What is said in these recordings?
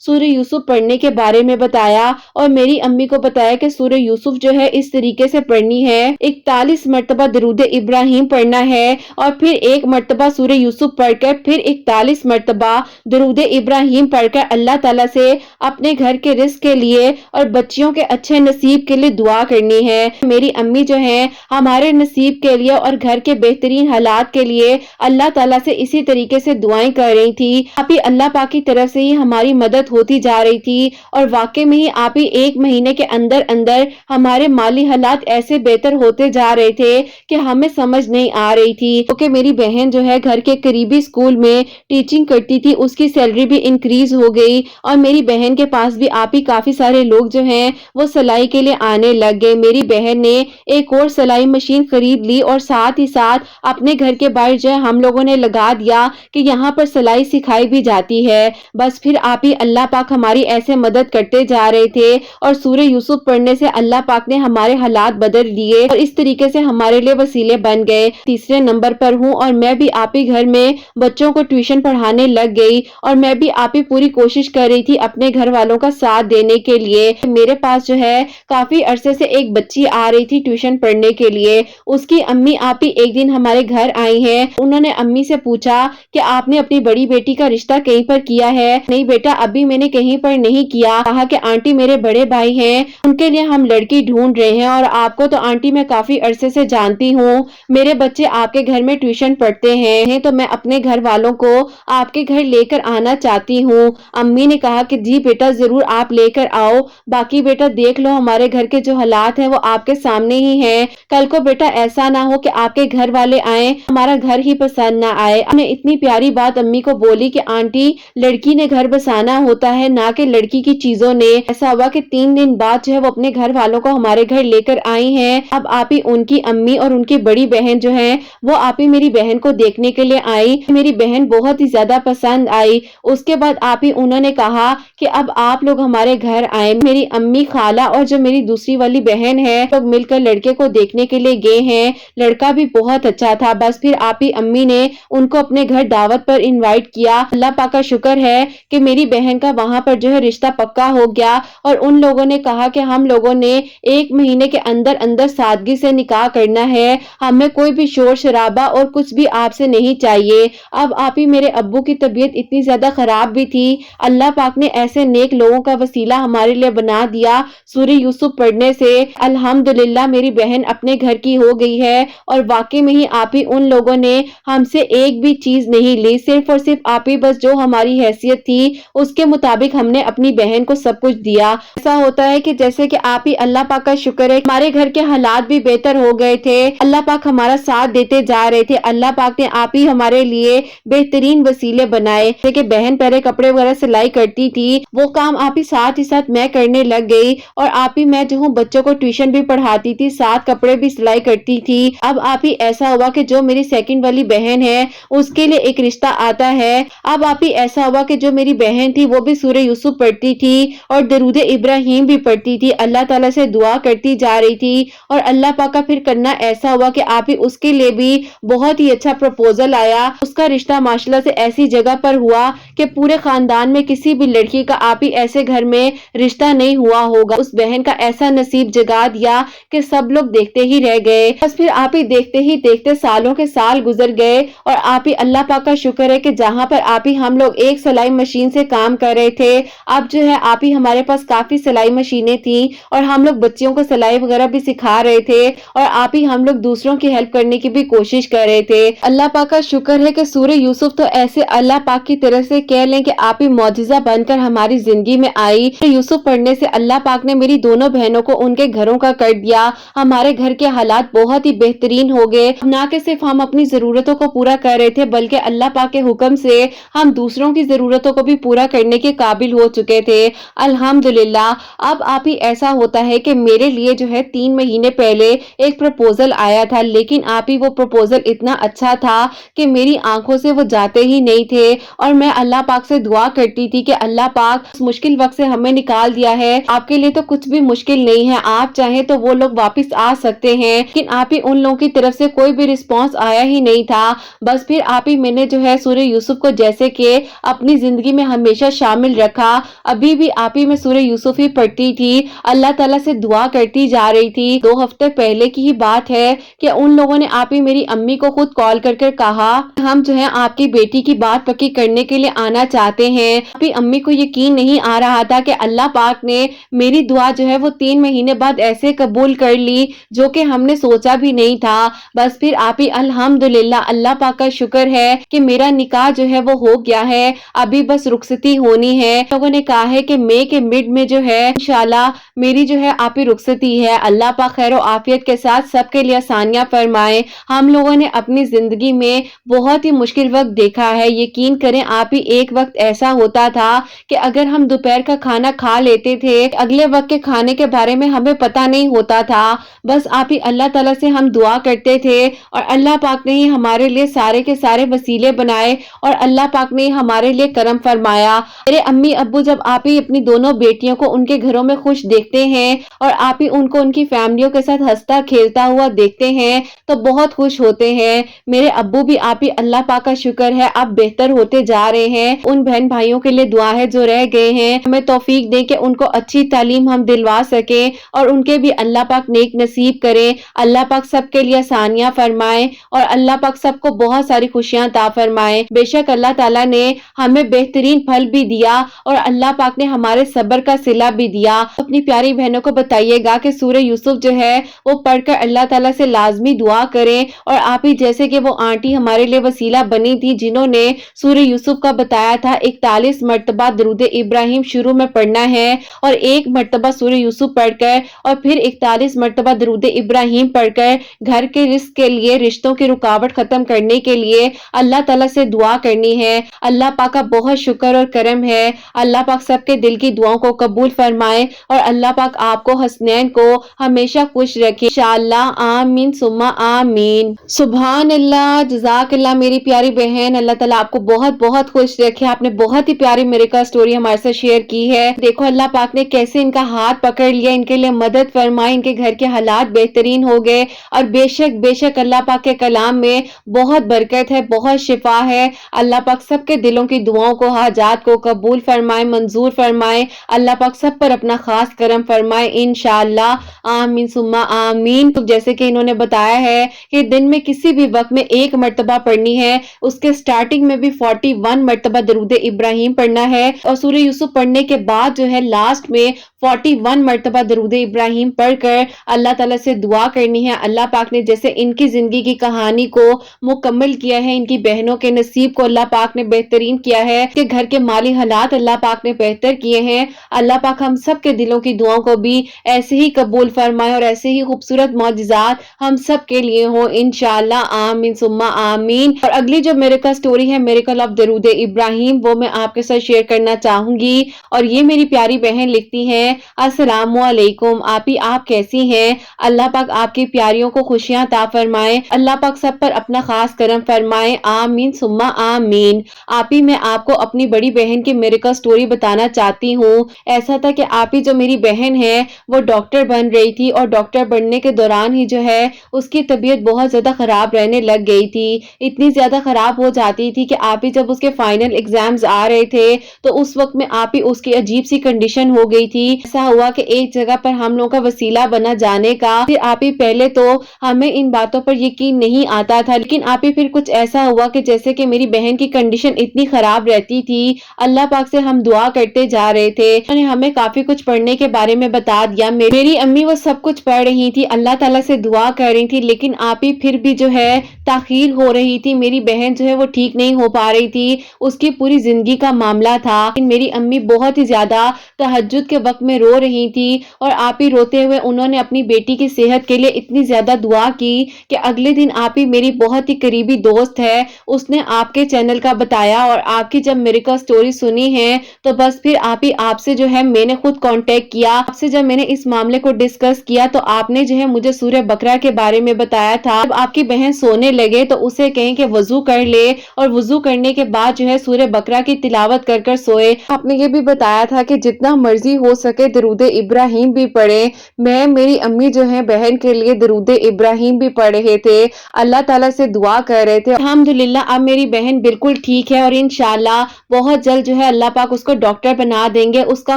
سورہ یوسف پڑھنے کے بارے میں بتایا اور میری امی کو بتایا کہ سورہ یوسف جو ہے اس طریقے سے پڑھنی ہے، 41 مرتبہ درود ابراہیم پڑھنا ہے اور پھر ایک مرتبہ سورہ یوسف پڑھ کر پھر 41 مرتبہ درود ابراہیم پڑھ کر اللہ تعالیٰ سے اپنے گھر کے رزق کے لیے اور بچیوں کے اچھے نصیب کے لیے دعا کرنی ہے۔ میری امی جو ہیں ہمارے نصیب کے لیے اور گھر کے بہترین حالات کے لیے اللہ تعالیٰ سے اسی طریقے سے دعائیں کر رہی تھی۔ آپ ہی اللہ پاک کی طرف سے ہی ہماری مدد ہوتی جا رہی تھی اور واقع میں ہی آپ ہی ایک مہینے کے اندر اندر ہمارے مالی حالات ایسے بہتر ہوتے جا رہے تھے کہ ہمیں سمجھ نہیں آ رہی تھی، کیونکہ میری بہن جو ہے گھر کے قریبی اسکول میں ٹیچنگ کرتی تھی، اس کی سیلری بھی انکریز ہو گئی اور میری بہن کے پاس بھی آپ ہی کافی سارے لوگ جو ہیں وہ سلائی کے لیے آنے لگ گئے۔ میری بہن نے ایک اور سلائی مشین خرید لی اور ساتھ ہی ساتھ اپنے گھر کے باہر جو ہے ہم لوگوں نے لگا دیا کہ یہاں پر سلائی سکھائی بھی جاتی ہے۔ بس پھر آپ ہی اللہ پاک ہماری ایسے مدد کرتے جا رہے تھے اور سورہ یوسف پڑھنے سے اللہ پاک نے ہمارے حالات بدل دیے اور اس طریقے سے ہمارے لیے وسیلے بن گئے۔ تیسرے نمبر پر ہوں اور میں بھی آپ ہی گھر میں بچوں کو ٹیوشن پڑھانے لگ گئی اور میں بھی آپ ہی پوری کوشش کر رہی تھی اپنے گھر والوں کا ساتھ دینے کے لیے۔ میرے پاس جو ہے کافی عرصے سے ایک بچی آ رہی تھی ٹیوشن پڑھنے کے لیے، اس کی امی آپ ہی ایک دن ہمارے گھر آئی ہیں، انہوں نے امی سے پوچھا کہ آپ نے اپنی بڑی بیٹی کا رشتہ کہیں پر کیا ہے؟ نہیں بیٹا ابھی میں نے کہیں پر نہیں کیا۔ کہا کہ آنٹی میرے بڑے بھائی ہیں ان کے لیے ہم لڑکی ڈھونڈ رہے ہیں اور آپ کو تو آنٹی میں کافی عرصے سے جانتی ہوں، میرے بچے آپ کے گھر میں ٹیوشن پڑھتے ہیں تو میں اپنے گھر والوں کو آپ کے گھر لے کر آنا چاہتی ہوں۔ امی نے کہا کہ جی بیٹا ضرور آپ لے کر آؤ، باقی بیٹا دیکھ لو ہمارے گھر کے جو حالات ہیں وہ آپ کے سامنے ہی ہیں، کل کو بیٹا ایسا نہ ہو کہ آپ کے گھر والے آئیں ہمارا گھر ہی پسند نہ آئے۔ میں اتنی پیاری بات امی کو بولی کہ آنٹی لڑکی نے گھر بسانا ہوتا ہے نہ کہ لڑکی کی چیزوں نے۔ ایسا ہوا کہ 3 دن بعد جو ہے وہ اپنے گھر والوں کو ہمارے گھر لے کر آئی ہیں۔ اب آپ ہی ان کی امی اور ان کی بڑی بہن جو ہے وہ آپ ہی میری بہن کو دیکھنے کے لیے آئی، میری بہن بہت ہی زیادہ پسند آئی۔ اس کے بعد آپ ہی انہوں نے کہا کہ اب آپ لوگ ہمارے گھر آئیں۔ میری امی، خالہ اور جو میری دوسری والی بہن ہے لوگ مل کر لڑکے کو دیکھنے کے لیے گئے ہیں، لڑکا بھی بہت اچھا تھا۔ بس پھر آپ ہی امی نے ان کو اپنے گھر دعوت پر انوائٹ کیا۔ اللہ پاک کا شکر ہے کہ میری بہن کا وہاں پر جو ہے رشتہ پکا ہو گیا اور ان لوگوں نے کہا کہ ہم لوگوں نے 1 مہینے کے اندر اندر سادگی سے نکاح کرنا ہے، ہمیں کوئی بھی شور شرابہ اور کچھ بھی آپ سے نہیں چاہیے۔ اب آپ ہی میرے ابو کی طبیعت اتنی زیادہ خراب بھی تھی، اللہ پاک نے ایسے نیک لوگوں کا وسیلہ ہمارے لیے بنا دیا سورہ یوسف پڑھنے سے الحمدللہ میری بہن اپنے گھر کی ہو گئی ہے اور واقعی میں ہی آپ ہی ان لوگوں نے ہم سے ایک بھی چیز نہیں لی، صرف اور صرف آپ ہی بس جو ہماری حیثیت تھی اس کے مطابق ہم نے اپنی بہن کو سب کچھ دیا۔ ایسا ہوتا ہے کہ جیسے کہ آپ ہی اللہ پاک کا شکر ہے ہمارے گھر کے حالات بھی بہتر ہو گئے تھے، اللہ پاک ہمارا ساتھ دیتے جا رہے تھے، اللہ پاک نے آپ ہی ہمارے لیے بہترین وسیلے بنائے۔ جیسے کہ بہن پہلے کپڑے وغیرہ سلائی کرتی تھی، وہ کام آپ ہی ساتھ میں کرنے لگ گئی اور آپ ہی میں جو ہوں بچوں کو ٹیوشن بھی پڑھاتی تھی، ساتھ کپڑے بھی سلائی کرتی تھی۔ اب آپ ہی ایسا ہوا کہ جو میری سیکنڈ والی بہن ہے اس کے لیے ایک رشتہ آتا ہے۔ اب آپ ہی ایسا ہوا کہ جو میری بہن تھی وہ بھی سورہ یوسف پڑھتی تھی اور درود ابراہیم بھی پڑھتی تھی، اللہ تعالیٰ سے دعا کرتی جا رہی تھی اور اللہ پاک کا پھر کرنا ایسا ہوا کہ آپ ہی اس کے لیے بھی بہت ہی اچھا پروپوزل آیا۔ اس کا رشتہ ماشاءاللہ سے ایسی جگہ پر ہوا کہ پورے خاندان میں کسی بھی لڑکی کا آپ ہی ایسے گھر میں رشتہ نہیں ہوا ہوگا۔ اس بہن کا ایسا نصیب جگا دیا کہ سب لوگ دیکھتے ہی رہ گئے۔ بس پھر آپ ہی دیکھتے ہی دیکھتے سالوں کے سال گزر گئے اور آپ ہی اللہ پاک کا شکر ہے کہ جہاں پر آپ ہی ہم لوگ ایک سلائی مشین سے کام کر رہے تھے، اب جو ہے آپ ہی ہمارے پاس کافی سلائی مشینیں تھیں اور ہم لوگ بچیوں کو سلائی وغیرہ بھی سکھا رہے تھے اور آپ ہی ہم لوگ دوسروں کی ہیلپ کرنے کی بھی کوشش کر رہے تھے۔ اللہ پاک کا شکر ہے کہ سورہ یوسف تو ایسے اللہ پاک کی طرف سے کہہ لیں کہ آپ ہی معجزہ بن کر ہماری زندگی میں آئی۔ یوسف پڑھنے سے اللہ پاک نے میری دونوں بہنوں کو ان کے گھروں کا کر دیا، ہمارے گھر کے حالات بہت ہی بہترین ہو گئے، نہ کہ صرف ہم اپنی ضرورتوں کو پورا کر رہے تھے بلکہ اللہ پاک کے حکم سے ہم دوسروں کی ضرورتوں کو بھی پورا کرنے کے قابل ہو چکے تھے الحمدللہ۔ اب آپ ہی ایسا ہوتا ہے کہ میرے لیے جو ہے 3 مہینے پہلے ایک پروپوزل آیا تھا، لیکن آپ ہی وہ پروپوزل اتنا اچھا تھا کہ میری آنکھوں سے وہ جاتے ہی نہیں تھے اور میں اللہ پاک سے دعا کرتی تھی کہ اللہ پاک اس مشکل وقت سے ہمیں نکال دیا ہے، آپ کے لیے تو کچھ بھی مشکل نہیں ہے، آپ چاہیں تو وہ لوگ واپس آ سکتے ہیں، لیکن آپ ہی ان لوگوں کی طرف سے کوئی بھی رسپانس آیا ہی نہیں تھا۔ بس پھر آپ ہی میں نے جو ہے سورہ یوسف کو جیسے کہ اپنی زندگی میں ہمیشہ شامل رکھا۔ ابھی بھی آپ ہی میں سورہ یوسف ہی پڑھتی تھی، اللہ تعالیٰ سے دعا کرتی جا رہی تھی۔ 2 ہفتے پہلے کی ہی بات ہے کہ ان لوگوں نے آپ ہی میری امی کو خود کال کر کر کہا ہم جو ہے آپ کی بیٹی کی بات پکی کرنے کے لیے آنا چاہتے ہیں۔ آپ امی کو یقین نہیں آ رہا تھا کہ اللہ پاک نے میری دعا جو ہے وہ 3 مہینے بعد ایسے قبول کر لی جو کہ ہم نے سوچا بھی نہیں تھا۔ بس پھر آپ ہی الحمدللہ اللہ پاک کا شکر ہے کہ میرا نکاح جو ہے وہ ہو گیا ہے، ابھی بس رخصتی ہونی ہے۔ لوگوں نے کہا ہے کہ مئی کے مڈ میں جو ہے انشاءاللہ میری جو ہے آپ ہی رخصتی ہے۔ اللہ پاک خیر و عافیت کے ساتھ سب کے لیے آسانیاں فرمائے۔ ہم لوگوں نے اپنی زندگی میں بہت ہی مشکل وقت دیکھا ہے، یقین کریں آپ ہی ایک وقت ایسا ہوتا تھا کہ اگر ہم دوپہر کا کھانا کھا لیتے تھے اگلے وقت کے کھانے کے بارے میں ہمیں پتہ نہیں ہوتا تھا، بس آپ ہی اللہ تعالیٰ سے ہم دعا کرتے تھے اور اللہ پاک نے ہی ہمارے لیے سارے کے سارے وسیلے بنائے اور اللہ پاک نے ہمارے لیے کرم فرمایا۔ میرے امی ابو جب آپ ہی اپنی دونوں بیٹیوں کو ان کے گھروں میں خوش دیکھتے ہیں اور آپ ہی ان کو ان کی فیملیوں کے ساتھ ہنستا کھیلتا ہوا دیکھتے ہیں تو بہت خوش ہوتے ہیں۔ میرے ابو بھی آپ ہی اللہ پاک کا شکر ہے اب بہتر ہوتے جا رہے ہیں۔ ان بہن بھائیوں کے لیے دعا ہے جو رہ گئے ہیں، ہمیں توفیق دے کہ ان کو اچھی تعلیم ہم دلوا سکیں اور ان کے بھی اللہ پاک نیک نصیب کرے۔ اللہ پاک سب کے لیے آسانیاں فرمائے اور اللہ پاک سب کو بہت ساری خوشیاں عطا فرمائے۔ بے شک اللہ تعالیٰ نے ہمیں بہترین پھل بھی دیا اور اللہ پاک نے ہمارے صبر کا صلہ بھی دیا۔ اپنی پیاری بہنوں کو بتائیے گا کہ سورہ یوسف جو ہے وہ پڑھ کر اللہ تعالیٰ سے لازمی دعا کریں اور آپ ہی جیسے کہ وہ آنٹی ہمارے لیے وسیلہ بنی تھی جنہوں نے سورہ یوسف کا بتایا تھا 41 مرتبہ درود ابراہیم شروع میں پڑھنا ہے اور 1 مرتبہ سورہ یوسف پڑھ کر اور پھر 41 مرتبہ درود ابراہیم پڑھ کر گھر کے رزق کے لیے، رشتوں کی رکاوٹ ختم کرنے کے لیے اللہ تعالیٰ سے دعا کرنی ہے۔ اللہ پاک کا بہت شکر اور کرم ہے، اللہ پاک سب کے دل کی دعاؤں کو قبول فرمائے اور اللہ پاک آپ کو حسنین کو ہمیشہ خوش رکھے انشاءاللہ، آمین ثم آمین۔ سبحان اللہ، جزاک اللہ میری پیاری بہن، اللہ تعالیٰ آپ کو بہت بہت خوش رکھے۔ آپ نے بہت ہی پیاری میریکل سٹوری ہمارے ساتھ شیئر کی ہے۔ دیکھو اللہ پاک نے کیسے ان کا ہاتھ پکڑ لیا، ان کے لیے مدد فرمائی، ان کے گھر کے حالات بہترین ہو گئے اور بے شک اللہ پاک کے کلام میں بہت برکت ہے، بہت شفا ہے۔ اللہ پاک سب کے دلوں کی دعاؤں کو، حاجات کو قبول فرمائے، منظور فرمائے۔ اللہ پاک سب پر اپنا خاص کرم فرمائے انشاءاللہ، آمین ثم آمین۔ جیسے کہ انہوں نے بتایا ہے کہ دن میں کسی بھی وقت میں 1 مرتبہ پڑھنی ہے، اس کے سٹارٹنگ میں بھی 41 مرتبہ درود ابراہیم پڑھنا ہے اور سورہ یوسف پڑھنے کے بعد جو ہے لاسٹ میں 41 مرتبہ درود ابراہیم پڑھ کر اللہ تعالیٰ سے دعا کرنی ہے۔ اللہ پاک نے جیسے ان کی زندگی کی کہانی کو مکمل کیا ہے، ان کی بہنوں کے نصیب کو اللہ پاک نے بہترین کیا ہے، کہ گھر کے مالی حالات اللہ پاک نے بہتر کیے ہیں۔ اللہ پاک ہم سب کے دلوں کی دعاؤں کو بھی ایسے ہی قبول فرمائے اور ایسے ہی خوبصورت معجزات ہم سب کے لیے ہوں انشاءاللہ، آمین ثم آمین۔ اور اگلی جو میریکل سٹوری ہے، میریکل آف درود ابراہیم، وہ میں آپ کے ساتھ شیئر کرنا چاہوں گی اور یہ میری پیاری بہن لکھتی ہیں، السلام علیکم آپی، آپ کیسی ہیں؟ اللہ پاک آپ کی پیاریوں کو خوشیاں عطا فرمائے، اللہ پاک سب پر اپنا خاص کرم فرمائے، آمین ثم آمین۔ آپی میں آپ کو اپنی بڑی بہن کی میریکل سٹوری بتانا چاہتی ہوں۔ ایسا تھا کہ آپی جو میری بہن ہے وہ ڈاکٹر بن رہی تھی اور ڈاکٹر بننے کے دوران ہی جو ہے اس کی طبیعت بہت زیادہ خراب رہنے لگ گئی تھی، اتنی زیادہ خراب ہو جاتی تھی کہ آپی جب اس کے فائنل ایگزامز آ رہے تھے تو اس وقت میں آپی اس کی عجیب سی کنڈیشن ہو گئی تھی۔ ایسا ہوا کہ ایک جگہ پر ہم لوگوں کا وسیلہ بنا جانے کا، پھر آپی پہلے تو ہمیں ان باتوں پر یقین نہیں آتا تھا، لیکن آپی پھر کچھ ایسا ہوا کہ جیسے کہ میری بہن کی کنڈیشن اتنی خراب رہتی تھی، اللہ پاک سے ہم دعا کرتے جا رہے تھے، انہوں نے ہمیں کافی کچھ پڑھنے کے بارے میں بتا دیا۔ میری امی وہ سب کچھ پڑھ رہی تھی، اللہ تعالیٰ سے دعا کر رہی تھی، لیکن آپی پھر بھی جو ہے تاخیر ہو رہی تھی، میری بہن جو ہے وہ ٹھیک نہیں ہو پا رہی تھی، اس کی پوری زندگی کا معاملہ تھا۔ میری امی بہت ہی زیادہ تہجد کے وقت میں رو رہی تھی اور آپی روتے ہوئے انہوں نے اپنی بیٹی کی صحت کے لیے اتنی زیادہ دعا کی کہ اگلے دن آپی میری بہت ہی قریبی دوست ہے، اس نے آپ کے چینل کا بتایا اور آپ کی جب میریکل سٹوری سنی ہے تو بس پھر آپی آپ سے جو ہے میں نے خود کانٹیکٹ کیا، آپ سے جب میں نے اس معاملے کو ڈسکس کیا تو آپ نے جو ہے مجھے سورہ بقرہ کے بارے میں بتایا تھا۔ جب آپ کی بہن سونے لگے تو اسے کہیں کہ وضو کر لے اور وضو کرنے کے بعد جو ہے سورہ بقرہ کی تلاوت کر کر سوئے۔ آپ نے یہ بھی بتایا تھا کہ جتنا مرضی ہو سکے درود ابراہیم بھی پڑھیں۔ میں میری امی جو ہے بہن کے لیے درود ابراہیم بھی پڑھ رہے تھے، اللہ تعالیٰ سے دعا کر رہے تھے۔ الحمدللہ اب میری بہن بالکل ٹھیک ہے اور انشاءاللہ انشاءاللہ بہت جلد جو ہے اللہ پاک اس کو ڈاکٹر بنا دیں گے، اس کا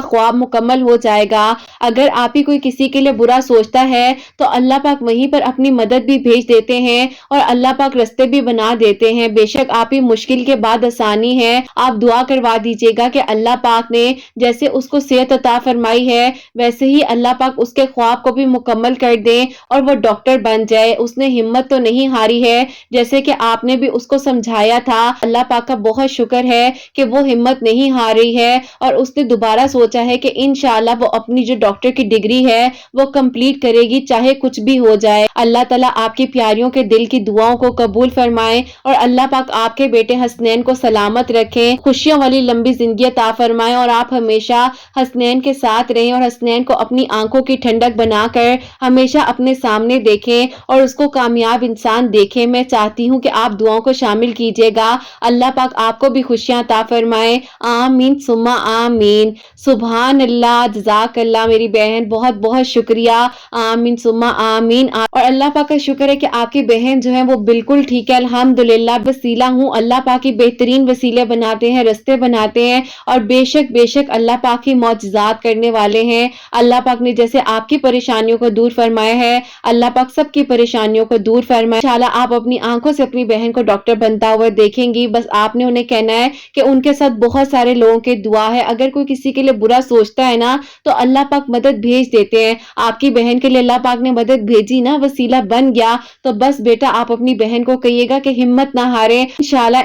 خواب مکمل ہو جائے گا۔ اگر آپ ہی کوئی کسی کے لیے برا سوچتا ہے تو اللہ پاک وہیں پر اپنی مدد بھی بھیج دیتے ہیں اور اللہ پاک رستے بھی بنا دیتے ہیں۔ بے شک آپ ہی مشکل کے بعد آسانی ہے، آپ دعا کروا دیجیے گا کہ اللہ پاک نے جیسے اس کو صحت عطا فرمائی ہے ویسے ہی اللہ پاک اس کے خواب کو بھی مکمل کر دیں اور وہ ڈاکٹر بن جائے۔ اس نے ہمت تو نہیں ہاری ہے، جیسے کہ آپ نے بھی اس کو سمجھایا تھا۔ اللہ پاک کا بہت شکر ہے کہ وہ ہمت نہیں ہاری ہے اور اس نے دوبارہ سوچا ہے کہ انشاءاللہ وہ اپنی جو ڈاکٹر کی ڈگری ہے وہ کمپلیٹ کرے گی، چاہے کچھ بھی ہو جائے۔ اللہ تعالیٰ آپ کی پیاریوں کے دل کی دعاؤں کو قبول فرمائے اور اللہ پاک آپ کے بیٹے حسنین کو سلامت رکھیں، خوشیوں والی لمبی زندگی عطا فرمائے اور آپ ہمیشہ حسنین کے ساتھ رہیں اور حسنین کو اپنی آنکھوں کی ٹھنڈک بنا کر ہمیشہ اپنے سامنے دیکھیں اور اس کو کامیاب انسان دیکھیں۔ میں چاہتی ہوں کہ آپ دعاؤں کو شامل کیجیے گا، اللہ پاک آپ کو بھی خوشیاں عطا فرمائے، آمین ثم آمین۔ سبحان اللہ، جزاک اللہ میری بہن، بہت بہت شکریہ، آمین ثم آمین۔ اور اللہ پاک کا شکر ہے کہ آپ کی بہن جو ہے وہ بالکل ٹھیک ہے، الحمدللہ۔ وسیلہ ہوں، اللہ پاک کی بہترین وسیلے بناتے ہیں، رستے بناتے ہیں اور بے شک اللہ پاک ہی معجزات کرنے والے ہیں۔ اللہ پاک نے جیسے آپ کی پریشانیوں کو دور فرمایا ہے، اللہ پاک سب کی پریشانیوں کو دور فرمائے۔ انشاءاللہ آپ اپنی آنکھوں سے اپنی بہن کو ڈاکٹر بنتا ہوا دیکھیں گی۔ بس آپ نے انہیں کہنا ہے کہ ان کے ساتھ بہت سارے لوگوں کی دعا ہے، اگر کوئی کسی کے لیے برا سوچتا ہے نا تو اللہ پاک مدد بھیج دیتے ہیں۔ آپ کی بہن کے لیے اللہ پاک نے مدد بھیجی نا، وسیلہ بن گیا، تو بس بیٹا آپ اپنی بہن کو کہیے گا کہ ہمت نہ ہارے،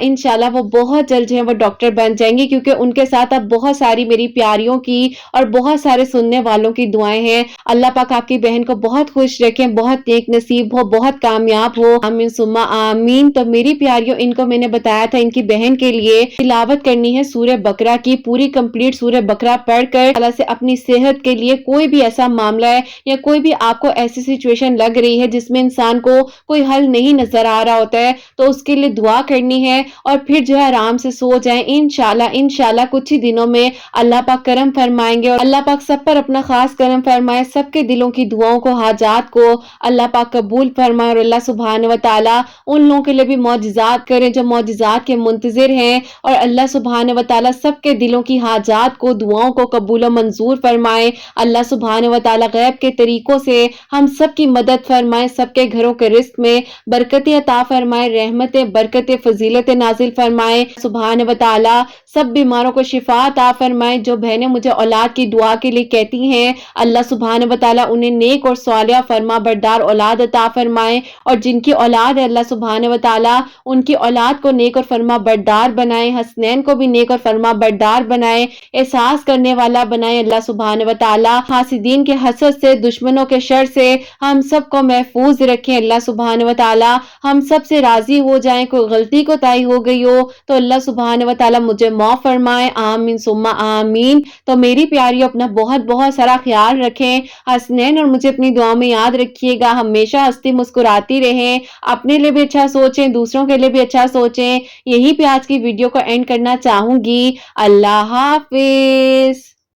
انشاءاللہ وہ بہت جلد جو ہے وہ ڈاکٹر بن جائیں گے، کیونکہ ان کے ساتھ اب بہت ساری میری پیاریوں کی اور بہت سارے سننے والوں کی دعائیں ہیں۔ اللہ پاک آپ کی بہن کو بہت خوش رکھیں، بہت نیک نصیب ہو، بہت کامیاب ہو، آمین ثم آمین۔ تو میری پیاریوں، ان کو میں نے بتایا تھا ان کی بہن کے لیے تلاوت کرنی ہے سورہ بقرہ کی، پوری کمپلیٹ سورہ بقرہ پڑھ کر اللہ سے اپنی صحت کے لیے کوئی بھی ایسا معاملہ ہے یا کوئی بھی آپ کو ایسی سچویشن لگ رہی ہے جس میں انسان کو کوئی حل نہیں نظر آ رہا ہوتا ہے تو اس کے لیے دعا کرنی ہے اور پھر جو ہے آرام سے سو جائیں۔ انشاءاللہ کچھ ہی دنوں میں اللہ پاک کرم فرمائیں گے اور اللہ پاک سب پر اپنا خاص کرم فرمائے، سب کے دلوں کی دعاؤں کو، حاجات کو اللہ پاک قبول فرمائے اور اللہ سبحانہ و تعالیٰ ان لوگوں کے لیے بھی معجزات کریں جو معجزات کے منتظر ہیں اور اللہ سبحانہ و تعالیٰ سب کے دلوں کی حاجات کو، دعاؤں کو قبول و منظور فرمائے۔ اللہ سبحانہ و تعالیٰ غیب کے طریقوں سے ہم سب کی مدد فرمائے، سب کے گھروں کے رزق میں برکت عطا فرمائے، رحمت برکت فضیلت نازل فرمائے۔ سبحانہ و تعالیٰ سب بیماروں کو شفا عطا فرمائے۔ جو بہنیں مجھے اولاد کی دعا کے لیے کہتی ہیں، اللہ سبحانہ و تعالیٰ انہیں نیک اور صالحہ فرما بردار اولاد عطا فرمائے اور جن کی اولاد ہے اللہ سبحانہ و تعالیٰ ان کی اولاد کو نیک اور فرما بردار بنائے، حسنین کو بھی نیک اور فرما بردار بنائے، احساس کرنے والا بنائے اللہ سبحانہ و تعالیٰ۔ حاسدین کے حسد سے، دشمنوں کے شر سے ہم سب کو محفوظ رکھیں اللہ سبحانہ و تعالیٰ، ہم سب سے راضی ہو جائیں۔ کوئی غلطی کوتاہی ہو گئی ہو تو اللہ سبحانہ و تعالیٰ مجھے معاف فرمائے، آمین ثم آمین۔ تو میری پیاریوں، اپنا بہت بہت سارا خیال رکھیں، حسنین اور مجھے اپنی دعا میں یاد رکھیے گا، ہمیشہ ہنستی مسکراتی رہیں، اپنے لیے بھی اچھا سوچیں، دوسروں کے لیے بھی اچھا سوچیں۔ یہی پہ آج کی ویڈیو کو اینڈ کرنا چاہوں گی۔ اللہ حافظ۔